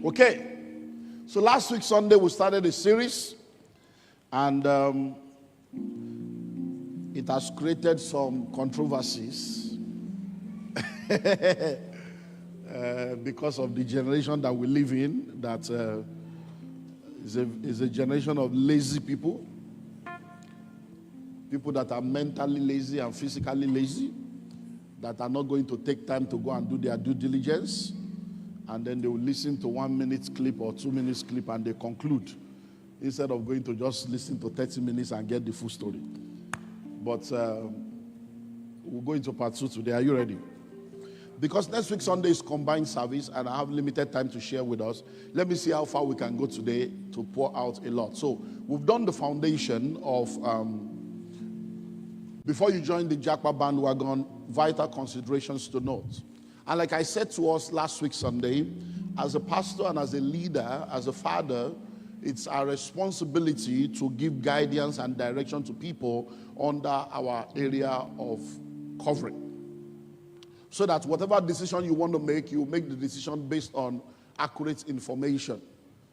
Okay, so last week Sunday we started a series, and it has created some controversies because of the generation that we live in, that is a generation of lazy people that are mentally lazy and physically lazy, that are not going to take time to go and do their due diligence, and then they will listen to 1 minute clip or 2 minutes clip and they conclude, instead of going to just listen to 30 minutes and get the full story. But we'll go into part 2 today. Are you ready? Because next week Sunday is combined service and I have limited time to share with us. Let me see how far we can go today to pour out a lot. So we've done the foundation of, before you join the Japa bandwagon, vital considerations to note. And like I said to us last week Sunday, as a pastor and as a leader, as a father, it's our responsibility to give guidance and direction to people under our area of covering. So that whatever decision you want to make, you make the decision based on accurate information,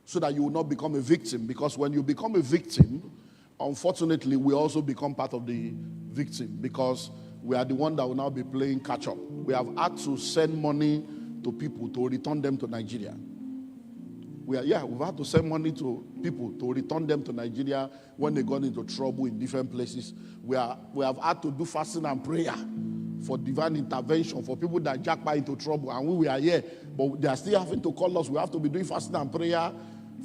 so that you will not become a victim. Because when you become a victim, unfortunately, we also become part of the victim, because we are the one that will now be playing catch up. We have had to send money to people to return them to Nigeria. We've had to send money to people to return them to Nigeria when they got into trouble in different places. We have had to do fasting and prayer for divine intervention for people that Japa into trouble, and we are here, but they are still having to call us. We have to be doing fasting and prayer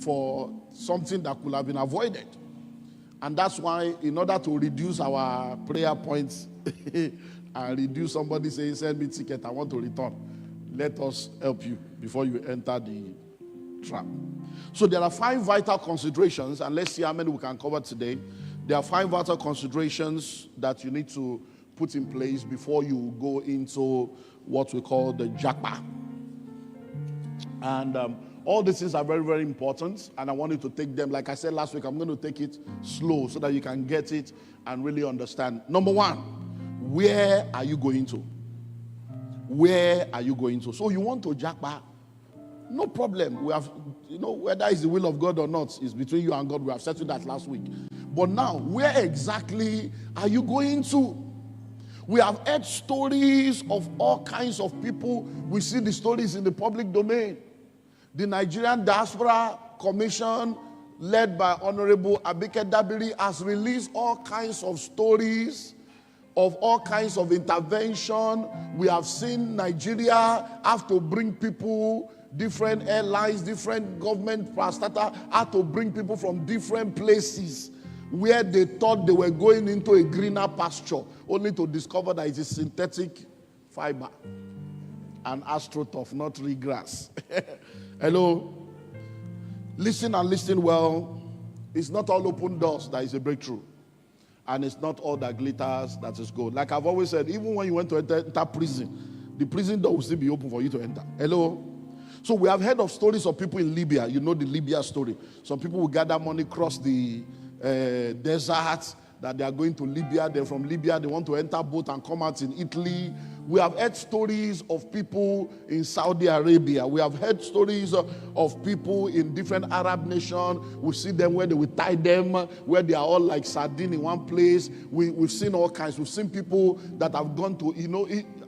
for something that could have been avoided. And that's why, in order to reduce our prayer points and reduce somebody saying, send me ticket, I want to return, let us help you before you enter the trap. So there are 5 vital considerations, and let's see how many we can cover today. There are 5 vital considerations that you need to put in place before you go into what we call the Japa. And all these things are very, very important, and I want you to take them. Like I said last week, I'm going to take it slow so that you can get it and really understand. Number 1, where are you going to? Where are you going to? So you want to Japa? No problem. We have, whether it's the will of God or not, it's between you and God. We have settled that last week. But now, where exactly are you going to? We have heard stories of all kinds of people. We see the stories in the public domain. The Nigerian Diaspora Commission, led by Honorable Abike Dabiri, has released all kinds of stories of all kinds of intervention. We have seen Nigeria have to bring people, different airlines, different government parastatal, have to bring people from different places where they thought they were going into a greener pasture, only to discover that it is synthetic fiber and astroturf, not real grass. Hello? Listen and listen well. It's not all open doors that is a breakthrough. And it's not all that glitters that is gold. Like I've always said, even when you went to enter prison, the prison door will still be open for you to enter. Hello? So we have heard of stories of people in Libya. You know the Libya story. Some people will gather money, cross the desert, that they are going to Libya. Then from Libya, they want to enter boat and come out in Italy. We have heard stories of people in Saudi Arabia. We have heard stories of people in different Arab nations. We see them where they will tie them, where they are all like sardines in one place. We've seen all kinds. We've seen people that have gone to,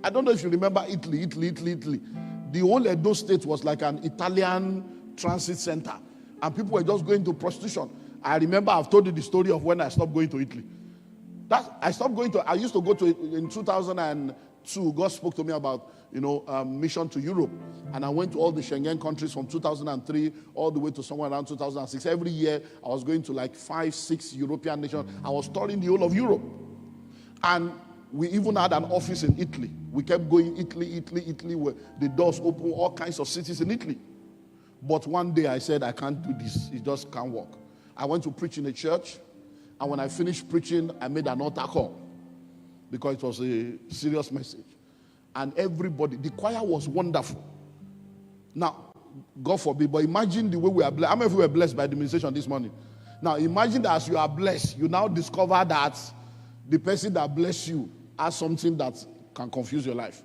I don't know if you remember Italy. The whole Edo state was like an Italian transit center. And people were just going to prostitution. I remember I've told you the story of when I stopped going to Italy. I used to go to, in 2002, God spoke to me about, mission to Europe. And I went to all the Schengen countries from 2003 all the way to somewhere around 2006. Every year, I was going to like 5, 6 European nations. I was touring the whole of Europe. And we even had an office in Italy. We kept going Italy, where the doors open, all kinds of cities in Italy. But one day I said, I can't do this. It just can't work. I went to preach in a church, and when I finished preaching, I made an altar call because it was a serious message. And everybody, the choir was wonderful. Now, God forbid, but imagine the way we are blessed. How many of you were blessed by the ministration this morning? Now, imagine that as you are blessed, you now discover that the person that blessed you has something that can confuse your life.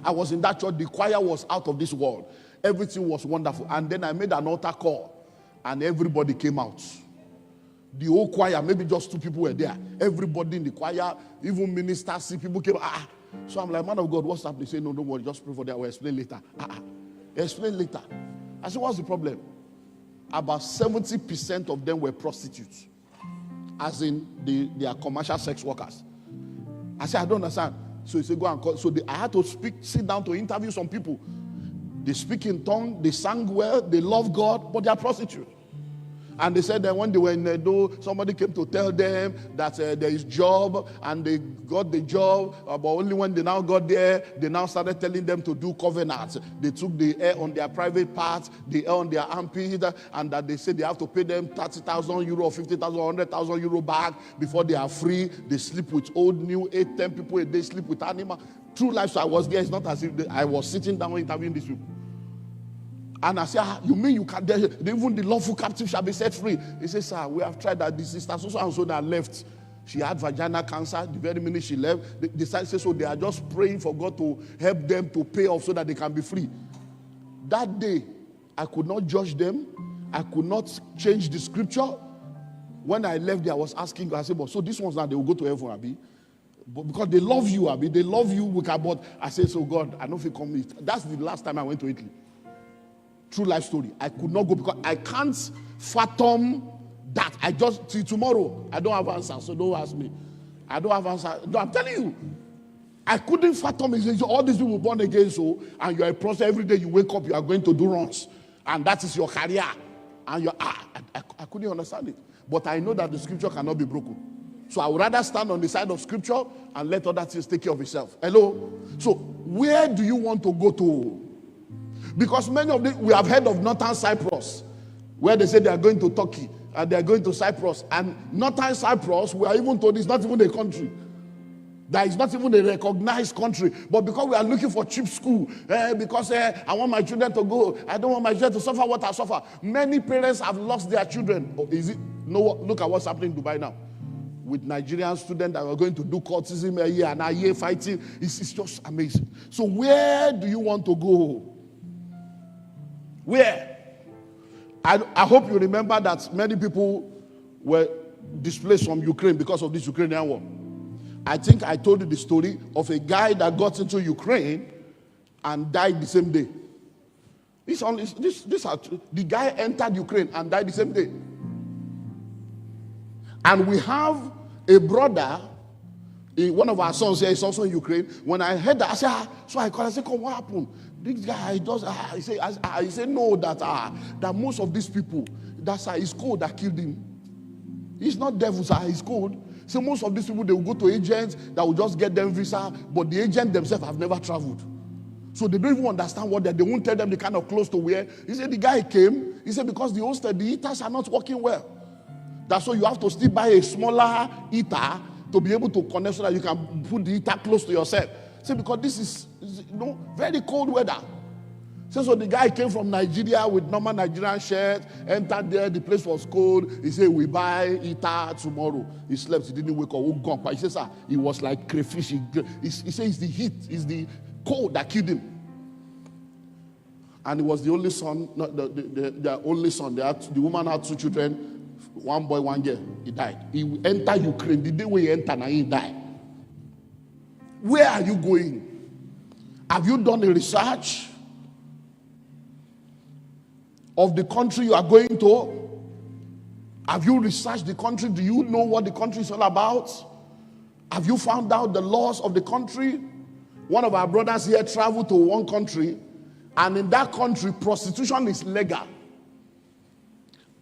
I was in that church, the choir was out of this world. Everything was wonderful. And then I made an altar call, and everybody came out. The whole choir, maybe just 2 people were there. Everybody in the choir, even ministers, people came. So I'm like, man of God, what's happening? They say, no, don't worry, just pray for that. We'll explain later. Explain later. I said, what's the problem? About 70% of them were prostitutes. As in, they are commercial sex workers. I said, I don't understand. So he said, go and call. So I had to sit down to interview some people. They speak in tongue, they sang well, they love God, but they are prostitutes. And they said that when they were in Edo, somebody came to tell them that there is job, and they got the job, but only when they now got there, they now started telling them to do covenants. They took the hair on their private parts, the hair on their armpit, and that they said they have to pay them 30,000 euro, 50,000, 100,000 euro back before they are free. They sleep with old, new, 8, 10 people a day, sleep with animals. True life, so I was there. It's not as if I was sitting down interviewing these people. And I said, you mean you can, even the lawful captive shall be set free? He said, sir, we have tried that. The sister so that left. She had vaginal cancer. The very minute she left, they said, so they are just praying for God to help them to pay off so that they can be free. That day, I could not judge them. I could not change the scripture. When I left there, I was asking God, I said, but so these ones now, they will go to heaven, Abi? But because they love you, Abi. They love you. But I said, so God, I don't feel come. That's the last time I went to Italy. True life story. I could not go because I can't fathom that. I just, till tomorrow, I don't have answer, so don't ask me. I don't have answer. No, I'm telling you, I couldn't fathom it. So all these people born again, so, and you're a process, every day you wake up, you are going to do runs, and that is your career. And you're, I couldn't understand it. But I know that the scripture cannot be broken. So I would rather stand on the side of scripture and let other things take care of itself. Hello? So where do you want to go to? Because many of them, we have heard of Northern Cyprus, where they say they are going to Turkey, and they are going to Cyprus. And Northern Cyprus, we are even told it's not even a country. That is not even a recognized country. But because we are looking for cheap school, because I want my children to go, I don't want my children to suffer what I suffer. Many parents have lost their children. Look at what's happening in Dubai now. With Nigerian students that are going to do cultism a year and a year fighting. It's just amazing. So where do you want to go? Where? I hope you remember that many people were displaced from Ukraine because of this Ukrainian war. I think I told you the story of a guy that got into Ukraine and died the same day. The guy entered Ukraine and died the same day. And we have a brother, one of our sons here is also in Ukraine. When I heard that, I said, so I called, I said, come, what happened? This guy does, he said, no, that most of these people, that's his code that killed him. It's not devils, his code. So most of these people, they will go to agents that will just get them visa, but the agents themselves have never traveled. So they don't even understand what they won't tell them the kind of clothes to wear. He said, the guy came, he said, because the hostel, the heaters are not working well. That's why you have to still buy a smaller heater to be able to connect so that you can put the heater close to yourself. See, because this is very cold weather. So the guy came from Nigeria with normal Nigerian shirt, entered there, the place was cold. He said, we buy heater tomorrow. He slept, he didn't wake up. But he says, he was like crayfish. He says it's the heat, it's the cold that killed him. And he was the only son, not the only son. The woman had 2 children. One boy, one girl. He died. He entered Ukraine. The day when he entered, and he died. Where are you going? Have you done a research of the country you are going to? Have you researched the country? Do you know what the country is all about? Have you found out the laws of the country? One of our brothers here traveled to one country, and in that country, prostitution is legal.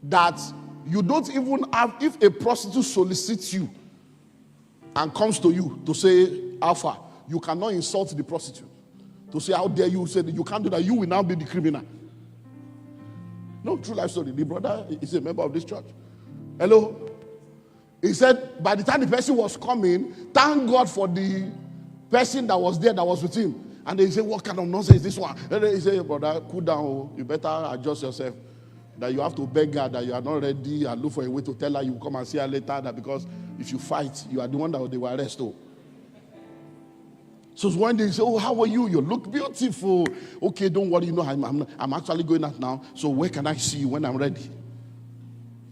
That you don't even have, if a prostitute solicits you and comes to you to say, Alpha, you cannot insult the prostitute. To say, how dare you say that you can't do that, you will now be the criminal. No, true life story. The brother is a member of this church. Hello? He said, by the time the person was coming, thank God for the person that was there that was with him. And they said, what kind of nonsense is this one? And he said, brother, cool down. You better adjust yourself. That you have to beg her that you are not ready and look for a way to tell her you will come and see her later. That because if you fight, you are the one that they will arrest. So when they say, oh, how are you? You look beautiful. Okay, don't worry, I'm actually going out now. So where can I see you when I'm ready?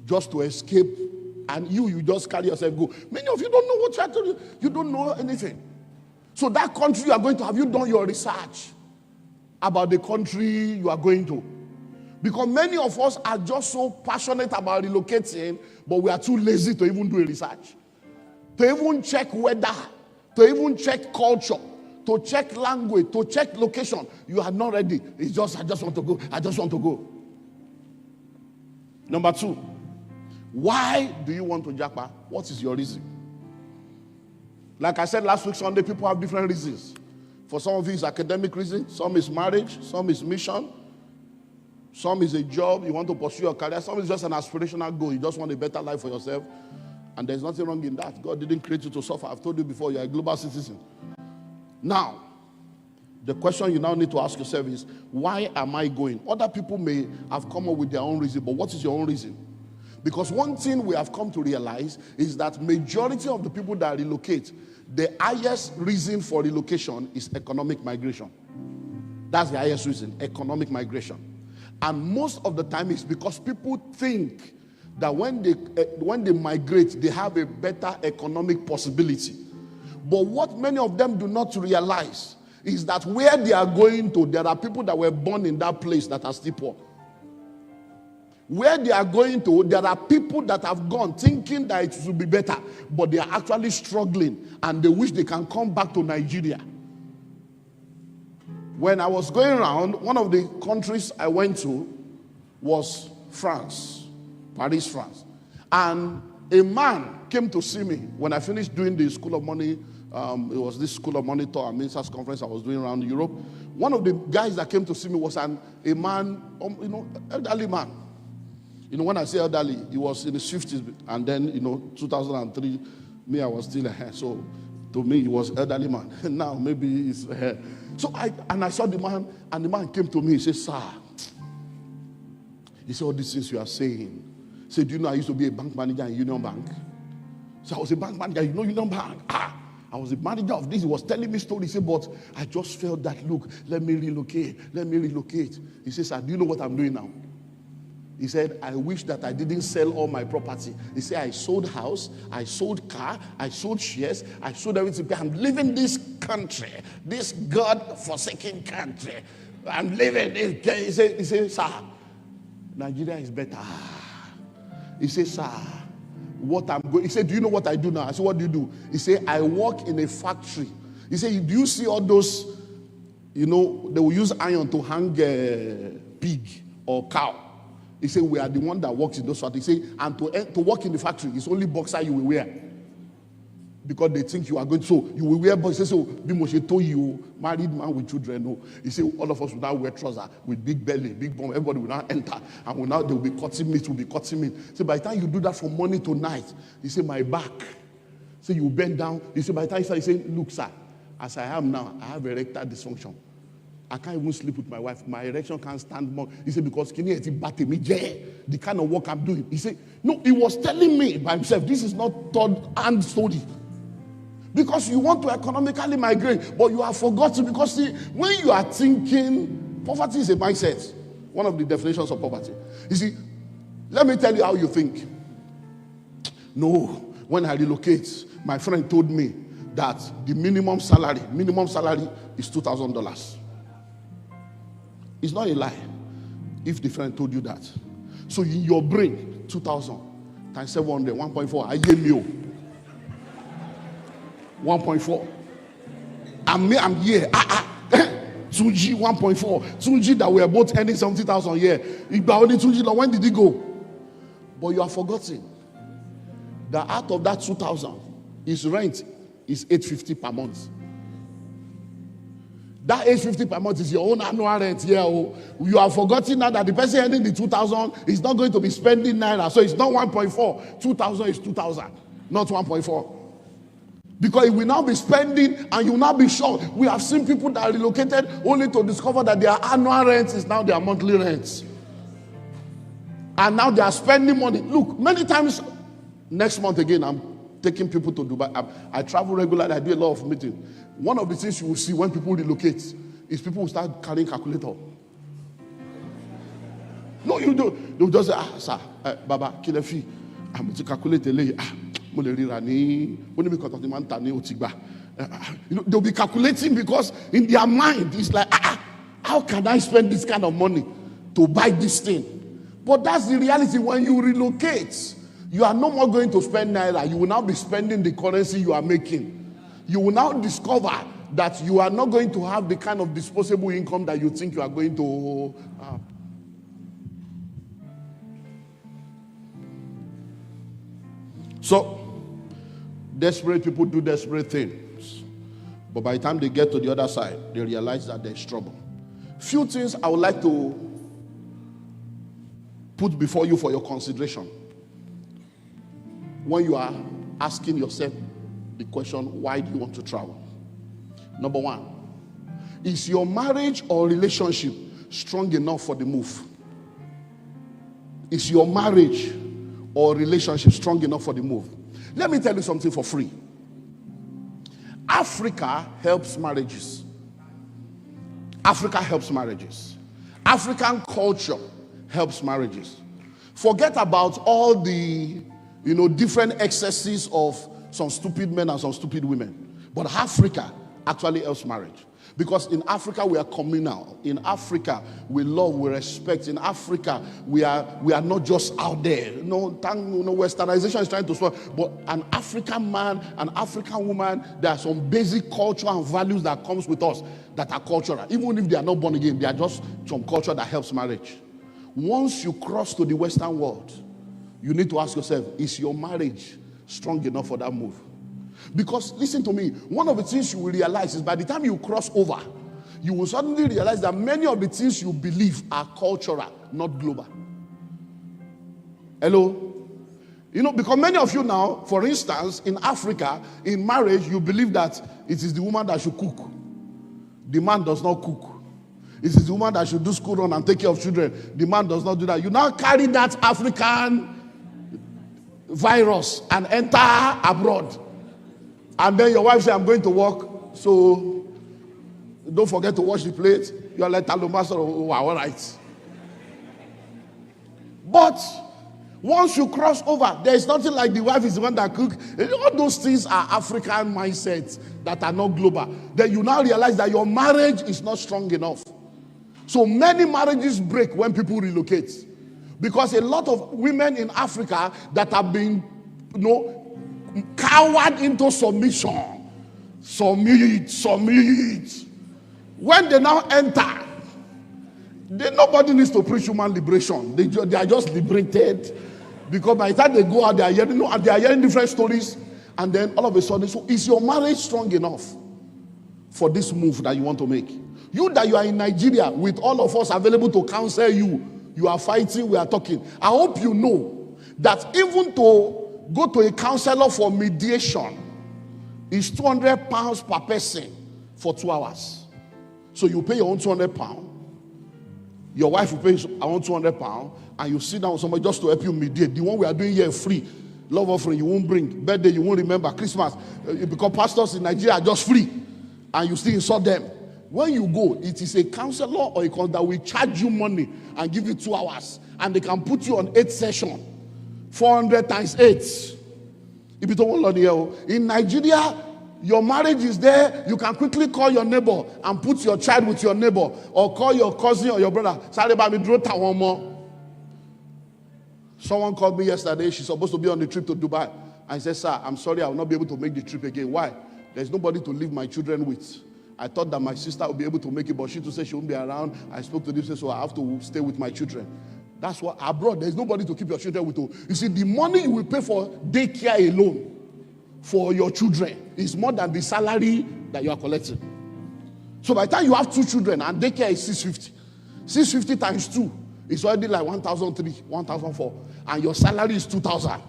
Just to escape. And you just carry yourself, go. Many of you don't know what you have to do. You don't know anything. So that country you are going to, have you done your research about the country you are going to? Because many of us are just so passionate about relocating, but we are too lazy to even do a research. To even check weather, to even check culture, to check language, to check location. You are not ready. It's just, I just want to go. I just want to go. Number 2, why do you want to Japa? What is your reason? Like I said last week Sunday, people have different reasons. For some of you, it's academic reasons. Some is marriage. Some is mission. Some is a job. You want to pursue your career. Some is just an aspirational goal. You just want a better life for yourself. And there's nothing wrong in that. God didn't create you to suffer. I've told you before, you're a global citizen. Now, the question you now need to ask yourself is, why am I going? Other people may have come up with their own reason, but what is your own reason? Because one thing we have come to realize is that majority of the people that relocate, the highest reason for relocation is economic migration. That's the highest reason, economic migration. And most of the time it's because people think that when they migrate, they have a better economic possibility. But what many of them do not realize is that where they are going to, there are people that were born in that place that are still poor. Where they are going to, there are people that have gone thinking that it will be better, but they are actually struggling and they wish they can come back to Nigeria. When I was going around, one of the countries I went to was France, Paris, France. And a man came to see me when I finished doing the School of Money. It was this School of Money tour and ministers conference I was doing around Europe. One of the guys that came to see me was a man, elderly man. When I say elderly, he was in his 50s, and then, 2003, me, I was still ahead. So, to me, he was elderly man. Now, maybe he's ahead. So, I saw the man, and the man came to me. He said, sir, he said, all these things you are saying. He said, do you know I used to be a bank manager in Union Bank? So, I was a bank manager, Union Bank. I was a manager of this. He was telling me stories. He said, but I just felt that, look, let me relocate. He said, sir, do you know what I'm doing now? He said, I wish that I didn't sell all my property. He said, I sold house, I sold car, I sold shares, I sold everything. I'm leaving this country, this God-forsaken country. I'm leaving it. He said, sir, Nigeria is better. He said, sir, he said, do you know what I do now? I said, what do you do? He said, I work in a factory. He said, do you see all those, they will use iron to hang a pig or cow. He said, we are the one that works in those factories. He said, and to work in the factory, it's only boxer you will wear. Because they think you are going to, so you will wear boxer. He said, so, Bimoshe told you, married man with children. No. He said, all of us will now wear trousers with big belly, big bum. Everybody will now enter. And they will be cutting meat, He said, by the time you do that from morning to night, he said, my back. He said, you bend down. He said, by the time he said, look, sir, as I am now, I have erectile dysfunction. I can't even sleep with my wife. My erection can't stand more. He said, because the kind of work I'm doing. He said, no, he was telling me by himself, this is not third-hand story. Because you want to economically migrate, but you have forgotten. Because see, when you are thinking, poverty is a mindset. One of the definitions of poverty. You see, let me tell you how you think. No, when I relocate, my friend told me that the minimum salary is $2,000. It's not a lie if the friend told you that. So in your brain, 2,000 times 700, 1.4. I gave you 1.4. I'm here. 2G, 1.4. 2G that we are both earning 70,000 a year. Only 2G, when did he go? But you are forgetting that out of that 2,000, his rent is $850 per month. That $850 per month is your own annual rent here. You have forgotten now that the person earning the 2,000 is not going to be spending naira. So it's not 1.4. 2,000 is 2,000, not 1.4. Because he will now be spending and you will now be short. We have seen people that are relocated only to discover that their annual rent is now their monthly rent. And now they are spending money. Look, many times, next month again, taking people to Dubai. I travel regularly. I do a lot of meetings. One of the things you will see when people relocate is people will start carrying calculator. No, you do. They'll just say, sir, Baba, Kilefi, I'm going to calculate the lay. They'll be calculating because in their mind, it's like, how can I spend this kind of money to buy this thing? But that's the reality. When you relocate, you are no more going to spend naira. You will now be spending the currency you are making. You will now discover that you are not going to have the kind of disposable income that you think you are going to have. So, desperate people do desperate things. But by the time they get to the other side, they realize that there's trouble. Few things I would like to put before you for your consideration when you are asking yourself the question, why do you want to travel? Number one, is your marriage or relationship strong enough for the move? Is your marriage or relationship strong enough for the move? Let me tell you something for free. Africa helps marriages. Africa helps marriages. African culture helps marriages. Forget about all the, different excesses of some stupid men and some stupid women. But Africa actually helps marriage. Because in Africa, we are communal. In Africa, we love, we respect. In Africa, we are not just out there. Westernization is trying to spoil. But an African man, an African woman, there are some basic culture and values that comes with us that are cultural. Even if they are not born again, they are just some culture that helps marriage. Once you cross to the Western world, you need to ask yourself, is your marriage strong enough for that move? Because, listen to me, one of the things you will realize is by the time you cross over, you will suddenly realize that many of the things you believe are cultural, not global. Hello? Because many of you now, for instance, in Africa, in marriage, you believe that it is the woman that should cook. The man does not cook. It is the woman that should do school run and take care of children. The man does not do that. You now carry that African virus and enter abroad. And then your wife says, I'm going to work, so don't forget to wash the plate. You're like, Master, wow, all right. But once you cross over, there is nothing like the wife is the one that cooks. All those things are African mindsets that are not global. Then you now realize that your marriage is not strong enough. So many marriages break when people relocate. Because a lot of women in Africa that have been, cowered into submission. Submit. When they now enter, nobody needs to preach human liberation. They are just liberated. Because by the time they go out, they are hearing different stories. And then all of a sudden, so is your marriage strong enough for this move that you want to make? You that you are in Nigeria with all of us available to counsel you. You are fighting, we are talking. I hope you know that even to go to a counselor for mediation is 200 pounds per person for 2 hours. So you pay your own 200 pounds. Your wife will pay her own 200 pounds. And you sit down with somebody just to help you mediate. The one we are doing here free. Love offering, you won't bring. Birthday, you won't remember. Christmas, because pastors in Nigeria are just free. And you still insult them. When you go, it is a counselor or a counselor that will charge you money and give you 2 hours. And they can put you on 8 sessions. 400 times 8. If you don't want to, in Nigeria, your marriage is there. You can quickly call your neighbor and put your child with your neighbor, or call your cousin or your brother. Someone called me yesterday. She's supposed to be on the trip to Dubai. I said, sir, I'm sorry, I will not be able to make the trip again. Why? There's nobody to leave my children with. I thought that my sister would be able to make it, but she too said she won't be around. I spoke to them, so I have to stay with my children. That's what abroad, there's nobody to keep your children with. You see, the money you will pay for daycare alone for your children is more than the salary that you are collecting. So by the time you have 2 children and daycare is 650, 650 times 2 is already like 1,003, 1,004, and your salary is 2,000.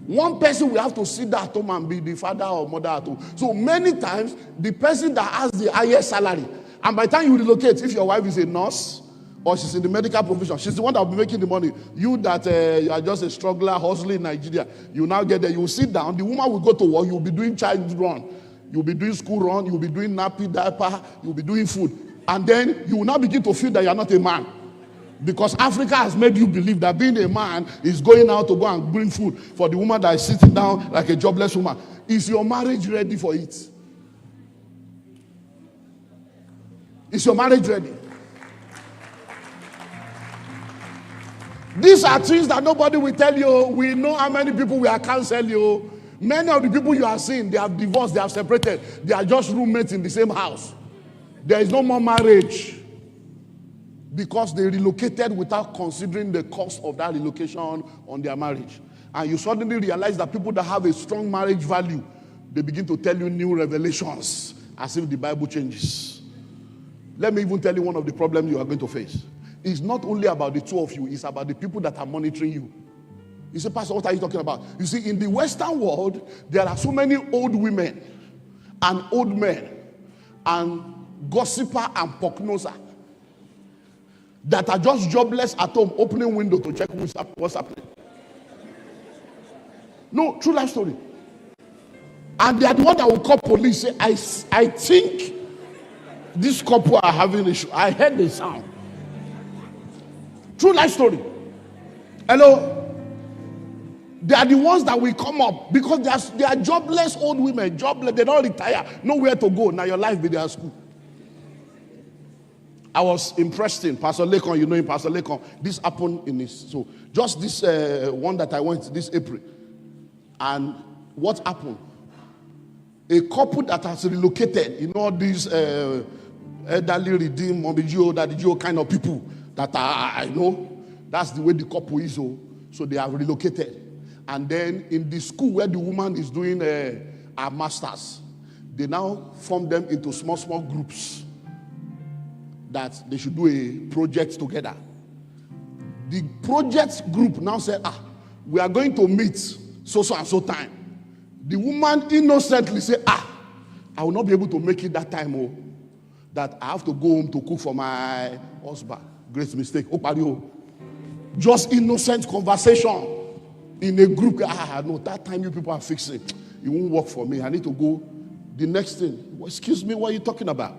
One person will have to sit there at home and be the father or mother at home. So many times, the person that has the highest salary, and by the time you relocate, if your wife is a nurse, or she's in the medical profession. She's the one that will be making the money. You that you are just a struggler, hustling in Nigeria, you now get there, you will sit down, the woman will go to work, you will be doing child run, you will be doing school run, you will be doing nappy, diaper, you will be doing food. And then you will now begin to feel that you are not a man. Because Africa has made you believe that being a man is going out to go and bring food for the woman that is sitting down like a jobless woman. Is your marriage ready for it? Is your marriage ready? These are things that nobody will tell you. We know how many people we are counseling you. Many of the people you are seeing, they have divorced, they have separated. They are just roommates in the same house. There is no more marriage. Because they relocated without considering the cost of that relocation on their marriage. And you suddenly realize that people that have a strong marriage value, they begin to tell you new revelations as if the Bible changes. Let me even tell you one of the problems you are going to face. It's not only about the two of you, it's about the people that are monitoring you. You say, Pastor, what are you talking about? You see, in the Western world, there are so many old women and old men and gossiper and prognoser that are just jobless at home, opening window to check what's happening. No, true life story. And they are the one that will call police, say, I think this couple are having issue. I heard the sound. True life story. Hello? They are the ones that will come up because they are jobless old women, jobless, they don't retire, nowhere to go. Now your life be their school. I was impressed in Pastor Lekon, you know him, Pastor Lekon. This happened in this. So just this one that I went this April. And what happened? A couple that has relocated, you know, these elderly redeemed, Momijio kind of people that are, I know, that's the way the couple is. So they have relocated. And then in the school where the woman is doing her master's, they now form them into small groups that they should do a project together. The project group now said, we are going to meet so and so time. The woman innocently said, I will not be able to make it that time. That I have to go home to cook for my husband. Great mistake. Just innocent conversation in a group. No, that time you people are fixing. It won't work for me. I need to go. The next thing, excuse me, what are you talking about?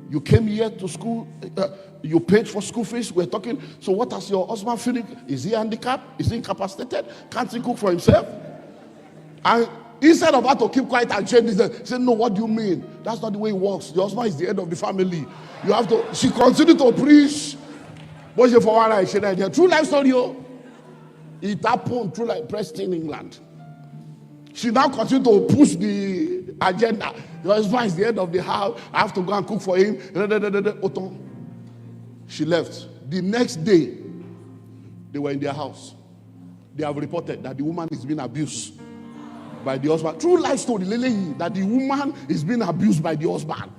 You came here to school, you paid for school fees, we're talking. So what is your husband feeling? Is he handicapped? Is he incapacitated? Can't he cook for himself? And instead of her to keep quiet and change this, say, no, what do you mean? That's not the way it works. The husband is the head of the family. You have to, she continued to preach. But she for one, she said, true life story. It happened, true life, Preston, England. She now continued to push the agenda. Your husband is the head of the house. I have to go and cook for him. She left. The next day, they were in their house. They have reported that the woman is being abused by the husband. True life story, that the woman is being abused by the husband.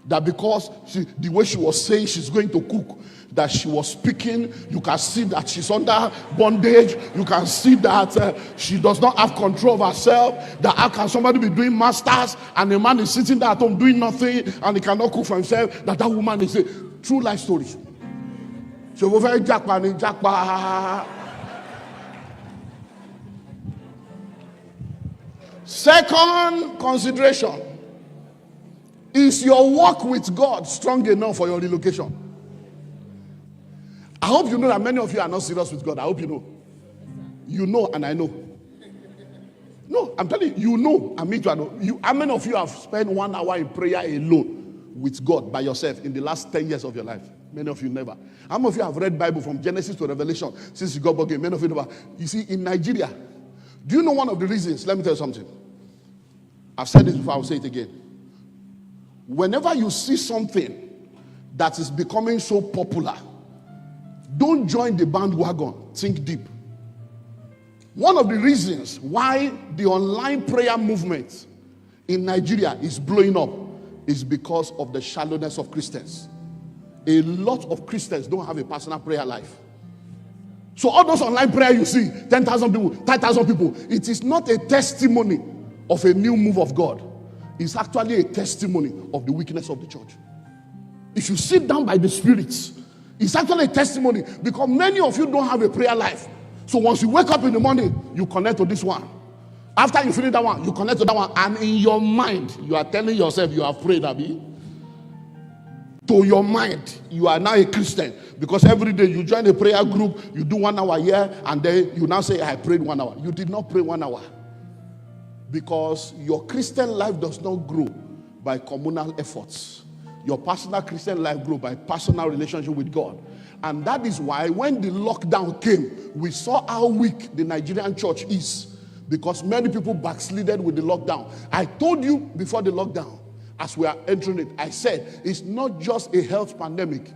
That because the way she was saying she's going to cook, that she was speaking, you can see that she's under bondage. You can see that she does not have control of herself. That how can somebody be doing masters and a man is sitting there at home doing nothing and he cannot cook for himself? That woman is a true life story. So very Japa. Second consideration. Is your walk with God strong enough for your relocation? I hope you know that many of you are not serious with God. I hope you know. You know and I know. No, I'm telling you, you know and me too. I know. How many of you have spent 1 hour in prayer alone with God by yourself in the last 10 years of your life? Many of you never. How many of you have read Bible from Genesis to Revelation since you got born again? Many of you never. You see, in Nigeria, do you know one of the reasons? Let me tell you something. I've said this before, I'll say it again. Whenever you see something that is becoming so popular, don't join the bandwagon. Think deep. One of the reasons why the online prayer movement in Nigeria is blowing up is because of the shallowness of Christians. A lot of Christians don't have a personal prayer life. So all those online prayer you see, 10,000 people, 10,000 people, it is not a testimony of a new move of God. It's actually a testimony of the weakness of the church. If you sit down by the Spirit It's actually a testimony because many of you don't have a prayer life. So once you wake up in the morning, you connect to this one. After you finish that one, you connect to that one. And in your mind, you are telling yourself you have prayed, Abi. To your mind, you are now a Christian. Because every day you join a prayer group, you do 1 hour here, and then you now say, I prayed 1 hour. You did not pray 1 hour. Because your Christian life does not grow by communal efforts. Your personal Christian life grows by personal relationship with God. And that is why when the lockdown came, we saw how weak the Nigerian church is. Because many people backslided with the lockdown. I told you before the lockdown, as we are entering it, I said, it's not just a health pandemic.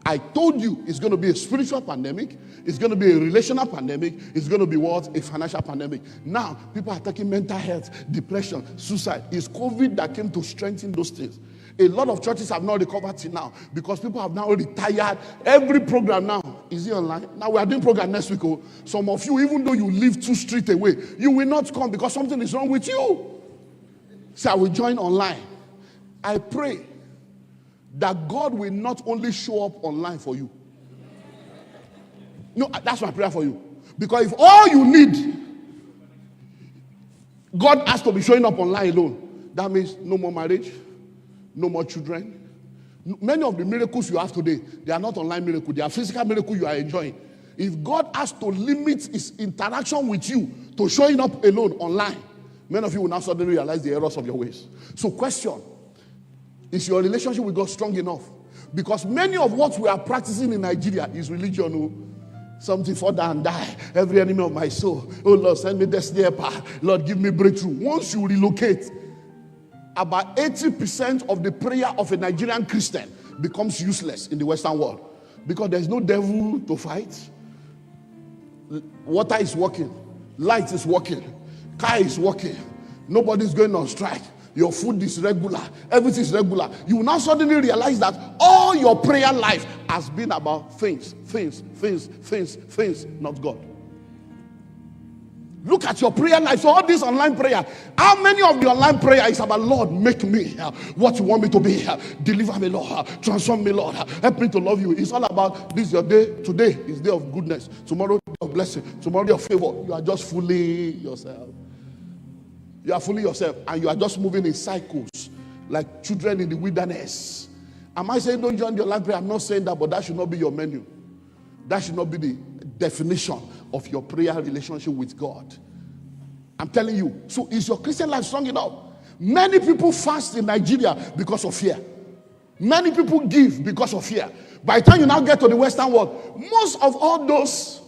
I told you it's going to be a spiritual pandemic. It's going to be a relational pandemic. It's going to be what? A financial pandemic. Now, people are taking mental health, depression, suicide. It's COVID that came to strengthen those things. A lot of churches have not recovered till now because people have now retired. Every program now is here online. Now we are doing program next week. Oh. Some of you, even though you live 2 streets away, you will not come because something is wrong with you. So I will join online. I pray that God will not only show up online for you. No, that's my prayer for you. Because if all you need, God has to be showing up online alone, that means no more marriage, no more children. Many of the miracles you have today, they are not online miracles. They are physical miracles you are enjoying. If God has to limit his interaction with you to showing up alone online, many of you will now suddenly realize the errors of your ways. So question, is your relationship with God strong enough? Because many of what we are practicing in Nigeria is religion. Something for and die. Every enemy of my soul. Oh Lord, send me destiny helper. Lord, give me breakthrough. Once you relocate, about 80% of the prayer of a Nigerian Christian becomes useless in the Western world. Because there's no devil to fight. Water is working. Light is working. Car is working. Nobody's going on strike. Your food is regular. Everything is regular. You will now suddenly realize that all your prayer life has been about things, not God. Look at your prayer life. So all this online prayer, how many of the online prayer is about, Lord, make me what you want me to be. Deliver me, Lord. Transform me, Lord. Help me to love you. It's all about this your day. Today is day of goodness. Tomorrow, day of blessing. Tomorrow, day of favor. You are just fooling yourself. You are fooling yourself and you are just moving in cycles like children in the wilderness. Am I saying don't join your online prayer? I'm not saying that, but that should not be your menu. That should not be the definition of your prayer relationship with God. I'm telling you. So is your Christian life strong enough? Many people fast in Nigeria because of fear. Many people give because of fear. By the time you now get to the Western world, most of all those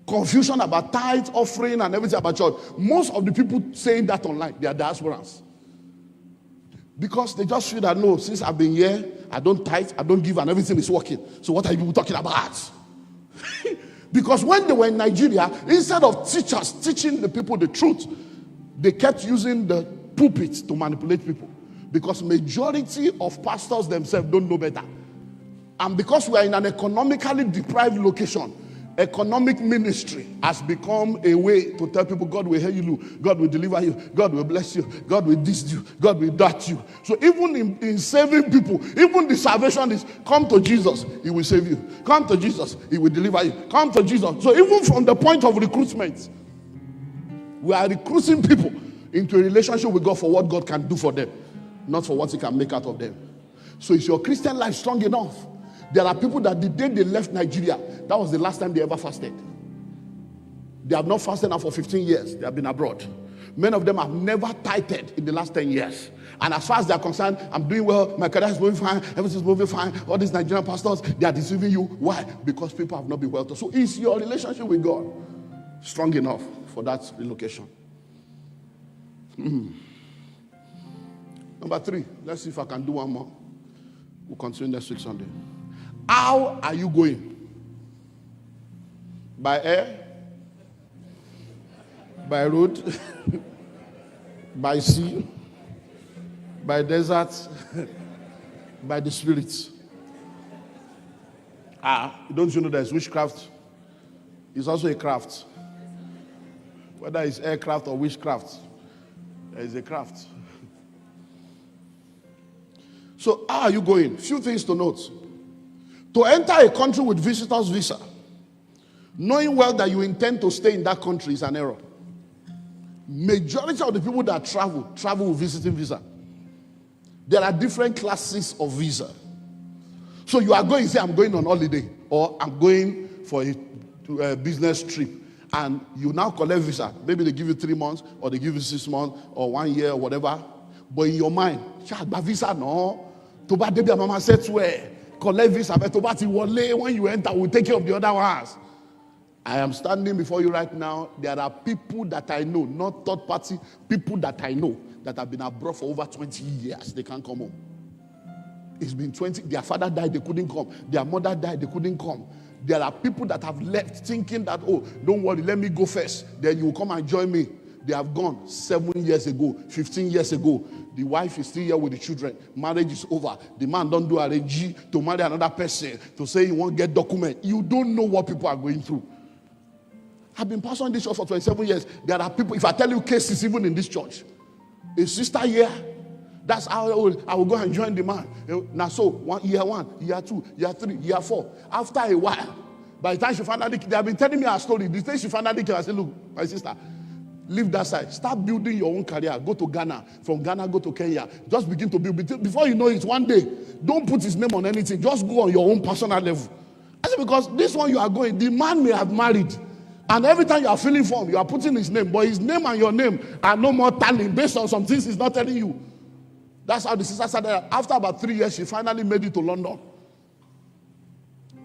confusion about tithe, offering, and everything about church, most of the people saying that online, they are diasporans. Because they just feel that, no, since I've been here, I don't tithe, I don't give, and everything is working. So what are you people talking about? Because when they were in Nigeria, instead of teachers teaching the people the truth, they kept using the pulpit to manipulate people. Because majority of pastors themselves don't know better. And because we are in an economically deprived location, economic ministry has become a way to tell people God will heal you, God will deliver you, God will bless you, God will this you, God will that you. So even in saving people, even the salvation is come to Jesus, he will save you. Come to Jesus, he will deliver you. Come to Jesus. So even from the point of recruitment, we are recruiting people into a relationship with God for what God can do for them, not for what he can make out of them. So is your Christian life strong enough? There are people that the day they left Nigeria, that was the last time they ever fasted. They have not fasted now for 15 years. They have been abroad. Many of them have never tithed in the last 10 years. And as far as they are concerned, I'm doing well, my career is moving fine, everything is moving fine. All these Nigerian pastors, they are deceiving you. Why? Because people have not been well taught. So is your relationship with God strong enough for that relocation? Number 3, let's see if I can do one more. We'll continue next week Sunday. How are you going? By air? By road? By sea? By desert? By the Spirit? Don't you know there's witchcraft? It's also a craft. Whether it's aircraft or witchcraft, there is a craft. So how are you going? Few things to note. To enter a country with visitor's visa, knowing well that you intend to stay in that country, is an error. Majority of the people that travel with visiting visa. There are different classes of visa. So you are going, say, I'm going on holiday, or I'm going for a business trip, and you now collect visa. Maybe they give you 3 months, or they give you 6 months, or 1 year, or whatever. But in your mind, visa no. Toba debi mama said swear. Collect visa, but toba ti wole, when you enter, we'll take care of the other ones. I am standing before you right now. There are people that I know, not third party, people that I know that have been abroad for over 20 years. They can't come home. It's been 20. Their father died, they couldn't come. Their mother died, they couldn't come. There are people that have left thinking that, oh, don't worry, let me go first. Then you will come and join me. They have gone 7 years ago, 15 years ago. The wife is still here with the children. Marriage is over. The man don't do arrange to marry another person to say he won't get document. You don't know what people are going through. I've been pastoring this church for 27 years. There are people, if I tell you cases even in this church, a sister here, that's how I will go and join the man. Now so, year 1, year 2, year 3, year 4. After a while, by the time she finally, they have been telling me her story. The day she finally came, I said, look, my sister, leave that side. Start building your own career. Go to Ghana. From Ghana, go to Kenya. Just begin to build. Before you know it, one day, don't put his name on anything. Just go on your own personal level. I said, because this one you are going, the man may have married. And every time you are filling form, you are putting his name. But his name and your name are no more tallying based on some things he's not telling you. That's how the sister started. After about 3 years, she finally made it to London.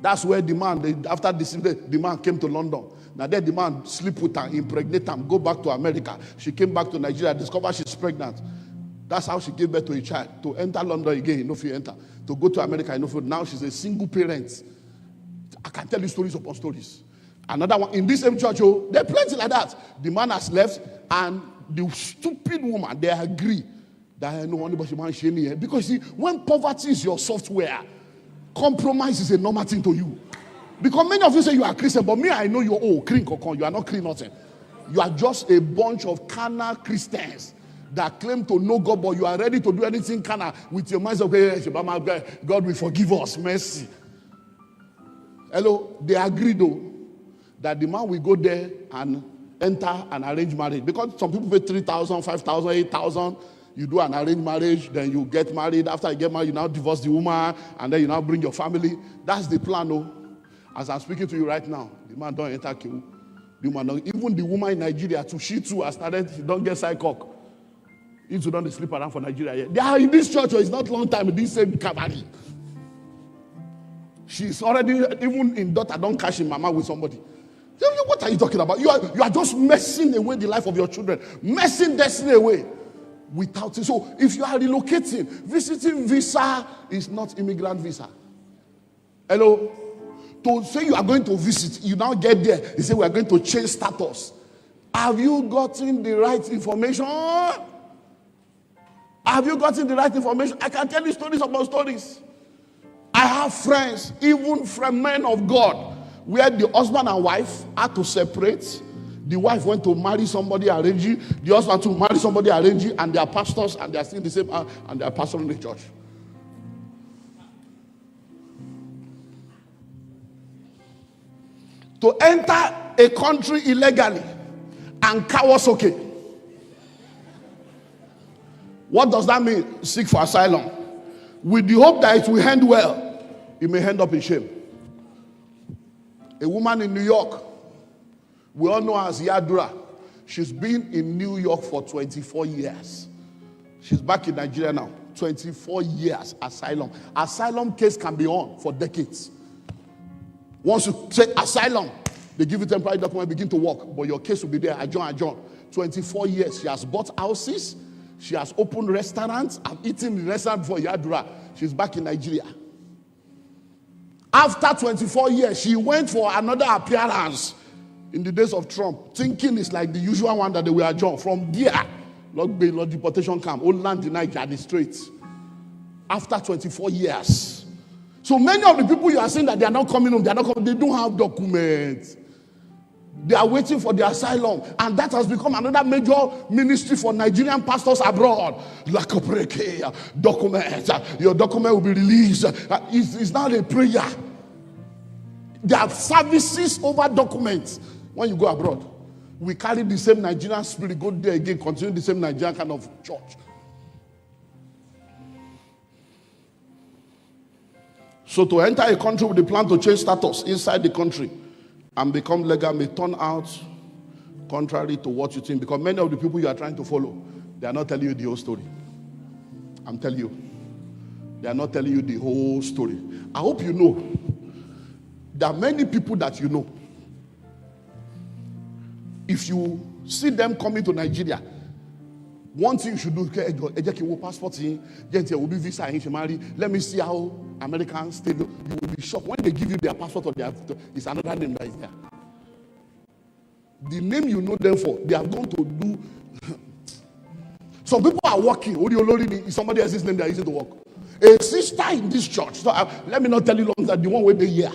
That's where the man, after the man came to London. Now then the man sleep with her, impregnate her, go back to America. She came back to Nigeria, discovered she's pregnant. That's how she gave birth to a child. To enter London again, if you enter. To go to America, now she's a single parent. I can tell you stories upon stories. Another one, in this same church, there are plenty like that. The man has left, and the stupid woman, they agree that no one but man shame here. Because see, when poverty is your software, compromise is a normal thing to you. Because many of you say you are Christian, but me, I know you're clean kokon. You are not clean nothing. You are just a bunch of carnal Christians that claim to know God, but you are ready to do anything carnal with your minds of God will forgive us. Mercy. Hello, they agree though that the man will go there and enter an arranged marriage. Because some people pay 3,000, 5,000, 8,000. You do an arranged marriage, then you get married. After you get married, you now divorce the woman, and then you now bring your family. That's the plan, no? As I'm speaking to you right now, the man don't enter queue. The woman don't, even the woman in Nigeria too, she too has started, she don't get psychoc. If you don't sleep around for Nigeria yet. They are in this church, it's not long time in this same cavalry. She's already, even in daughter, don't cash in mama with somebody. What are you talking about? You are just messing away the life of your children, messing destiny away without it. So if you are relocating, visiting visa is not immigrant visa. Hello? To say you are going to visit, you now get there, you say we are going to change status. Have you gotten the right information? Have you gotten the right information? I can tell you stories about stories. I have friends, even from men of God, where the husband and wife had to separate. The wife went to marry somebody arranging, the husband to marry somebody arranging, and they are pastors, and they are still the same, and they are pastoring the church. To enter a country illegally and Kawasaki. What does that mean? Seek for asylum. With the hope that it will end well, it may end up in shame. A woman in New York, we all know her as Yadura. She's been in New York for 24 years. She's back in Nigeria now. 24 years, asylum. Asylum case can be on for decades. Once you say asylum, they give you temporary document, begin to work. But your case will be there, adjourn. 24 years. She has bought houses. She has opened restaurants. I've eaten in the restaurant before Yadura. She's back in Nigeria. After 24 years, she went for another appearance in the days of Trump, thinking it's like the usual one that they will adjourn. From there, Lord deportation camp, old land in Nigeria, the streets. After 24 years. So many of the people you are saying that they are not coming home, they don't have documents. They are waiting for the asylum. And that has become another major ministry for Nigerian pastors abroad. Documents. Your document will be released. It's not a prayer. There are services over documents when you go abroad. We carry the same Nigerian spirit, go there again, continue the same Nigerian kind of church. So to enter a country with the plan to change status inside the country and become legal may turn out contrary to what you think, because many of the people you are trying to follow, they are not telling you the whole story. I'm telling you, they are not telling you the whole story. I hope you know there are many people that you know. If you see them coming to Nigeria, one thing you should do, passport will be visa, let me see how Americans stay. You will be shocked when they give you their passport or their, it's another name that is there. The name you know them for, they are going to do. Some people are working. Is somebody else's name they are using to work. A sister in this church, so let me not tell you long that the one with the year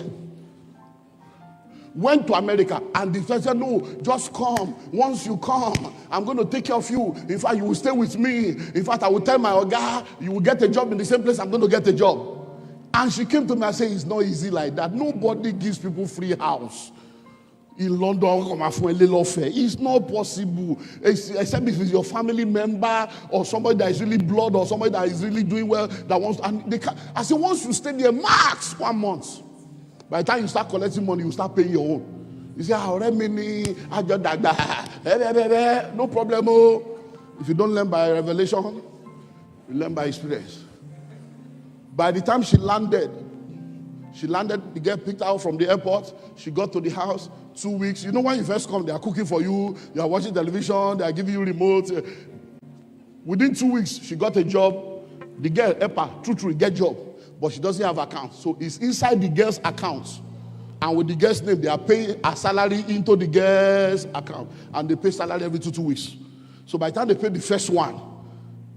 went to America, and the person said, no, just come. Once you come, I'm going to take care of you. In fact, you will stay with me. In fact, I will tell my Oga, you will get a job in the same place I'm going to get a job. And she came to me and said, it's not easy like that. Nobody gives people free house. In London, it's not possible. Except if it's your family member or somebody that is really blood or somebody that is really doing well, that wants, and they can, I said, once you stay there, max 1 month. By the time you start collecting money, you start paying your own. You say, no problem. If you don't learn by revelation, you learn by experience. By the time she landed, the girl picked her out from the airport. She got to the house, 2 weeks. You know, when you first come, they are cooking for you. You are watching television. They are giving you remote. Within 2 weeks, she got a job. The girl, Epa, true, get job. But she doesn't have account. So it's inside the girl's account. And with the girl's name, they are paying a salary into the girl's account. And they pay salary every 2 weeks. So by the time they pay the first one,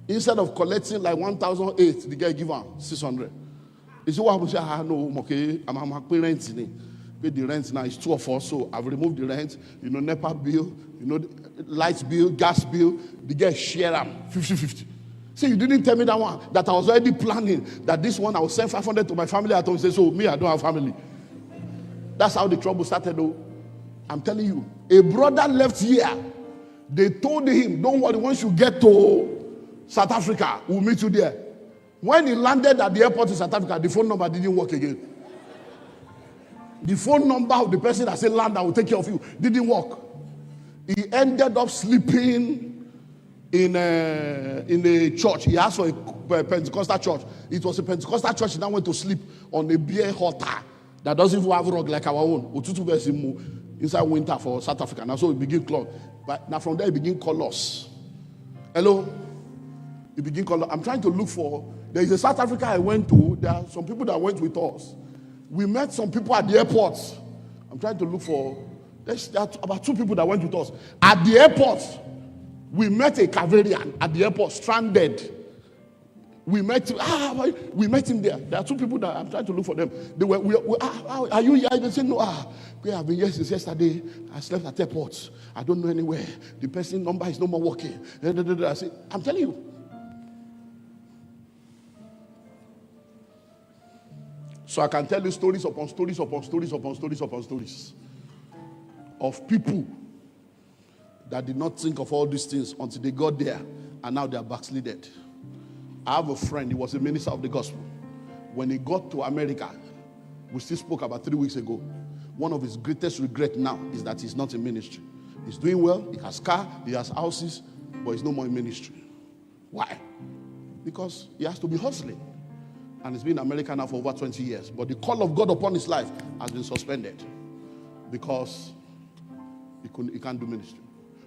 instead of collecting like 1,008, the girl give her 600. You see what happens? No, okay, I'm paying rent. Pay the rent now. It's 2 of us. So I've removed the rent. You know, NEPA bill, you know, light bill, gas bill. The girl share them 50-50. See, you didn't tell me that one, that I was already planning that this one I will send 500 to my family at home. Say, so me, I don't have family. That's how the trouble started, though. I'm telling you, a brother left here. They told him, don't worry, once you get to South Africa, we'll meet you there. When he landed at the airport in South Africa, the phone number didn't work again. The phone number of the person that said land, I will take care of you, didn't work. He ended up sleeping in a church. He asked for a Pentecostal church. It was a Pentecostal church. He now went to sleep on a beer halter that doesn't even have rug like our own. Inside winter for South Africa. Now so it begin clock. But now from there it begin colors. Hello? It begin color. I'm trying to look for. There is a South Africa I went to. There are some people that went with us. We met some people at the airport. I'm trying to look for. There are about 2 people that went with us. At the airport, we met a Cavarian at the airport, stranded. We met him there. There are 2 people that I'm trying to look for them. They were, are you here? They said, no, we have been here since yesterday. I slept at airports. I don't know anywhere. The person number is no more working. I said, I'm telling you. So I can tell you stories upon stories upon stories upon stories upon stories of people that did not think of all these things until they got there, and now they are backslided. I have a friend, he was a minister of the gospel. When he got to America, we still spoke about 3 weeks ago, one of his greatest regrets now is that he's not in ministry. He's doing well, he has car, he has houses, but he's no more in ministry. Why? Because he has to be hustling. And he's been in America now for over 20 years. But the call of God upon his life has been suspended because he can't do ministry.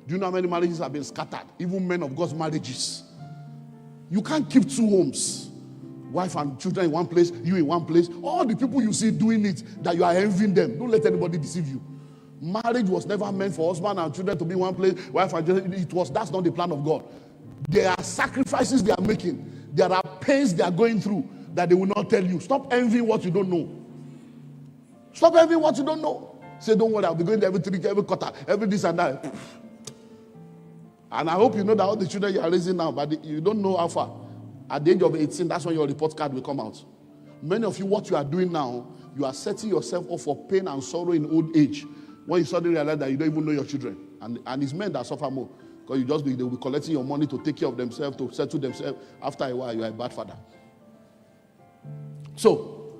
Do you know how many marriages have been scattered? Even men of God's marriages. You can't keep 2 homes. Wife and children in one place, you in one place. All the people you see doing it, that you are envying them. Don't let anybody deceive you. Marriage was never meant for husband and children to be in one place. Wife and children, that's not the plan of God. There are sacrifices they are making. There are pains they are going through that they will not tell you. Stop envying what you don't know. Stop envying what you don't know. Say, don't worry, I'll be going there every quarter, every this and that. And I hope you know that all the children you are raising now, but you don't know how far. At the age of 18, that's when your report card will come out. Many of you, what you are doing now, you are setting yourself up for pain and sorrow in old age when you suddenly realize that you don't even know your children. And it's men that suffer more. Because they will be collecting your money to take care of themselves, to settle themselves. After a while, you are a bad father. So,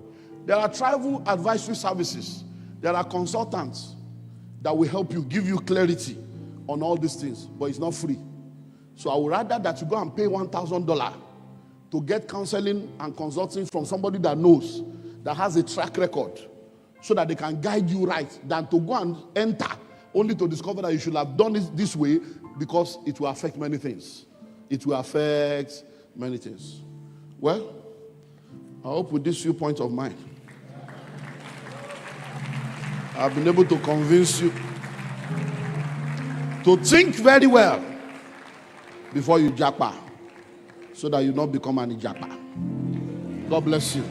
there are travel advisory services. There are consultants that will help you, give you clarity on all these things. But it's not free. So I would rather that you go and pay $1,000 to get counseling and consulting from somebody that knows, that has a track record, so that they can guide you right, than to go and enter only to discover that you should have done it this way, because it will affect many things. It will affect many things. Well, I hope with these few points of mine, I've been able to convince you to think very well before you japa, so that you not become an Japa. God bless you.